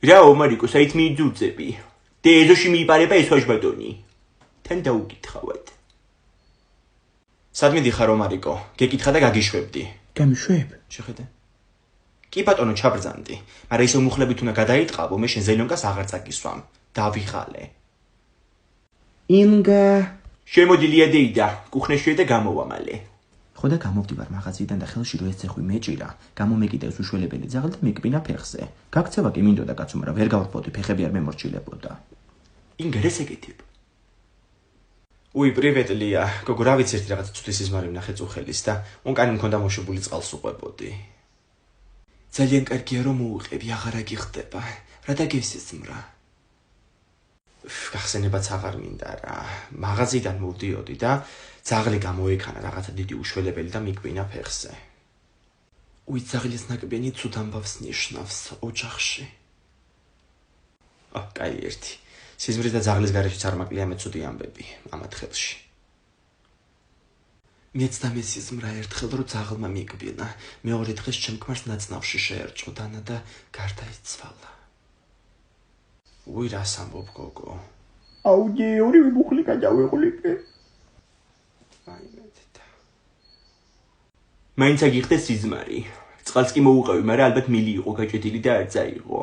რა ომარიკო საით მიიძულწები და ეზოში მიიპარება ეს ვაჟბატონი თან დაუკითხავად სად მიდიხარ ომარიკო გეკითხა და გაგიშვებდი გამიშვებ შეხედე კი ბატონო ჩაბრძანდი მაგრამ ისე მუხლებით უნდა გადაიტყავო მე შენ ზელიონკას აღარ წაგისვამ დავიღალე ინგა შემოდი ლიადეიდა კუხნეშვია და გამოვამალე ხო და გამოვდივარ მაღაზიიდან და ხელში რო ეს ცეხვი მეჭირა გამომეკიდებს უშველებელი ძაღლი და მეკბინა ფეხზე გაქცევა კი მინდოდა კაცო მაგრამ ვერ გავარბოდი ფეხები არ მემორჩილებოდა ინგა რას ეკეთებ უი პრივეტ ლია გოგო რა ვიცი ერთი რაღაც ცუდი სიზმარი ვნახე წუხელის და უნკანი მქონდა მოშებული წყალს უყვებოდი ძალიან კარგია რომ მოუყევი აღარ აგიხდება რა დაგესიზმრა გახსენებაც აღარ მინდა რა მაღაზიიდან მოვდიოდი და ძაღლი გამოექანა რაღაცა დიდი უშველებელი და მიკბინა ფეხზე უი ძაღლის ნაკბენი ცუდ ამბავს ნიშნავს ოჯახში კაი ერთი სიზმრის და ძაღლის გარეშეც არ მაკლია მეცუდი ამბები ამ ათხელში მეც და მე სიზმრა ერთხელ რო ძაღლმა მიკბინა მეორე დღეს ჩემ ქმარს ნაცნავში შეერჭო დანა და გარდაიცვალა უი რას ამბობ გოგო აუჯი ორივე მუხლი გადავეყოლიკე მაინც აგიხდეს სიზმარი წყალს კი მოუყევი მაგრამ ალბათ მილი იყო გაჭედილი და არ წაიღო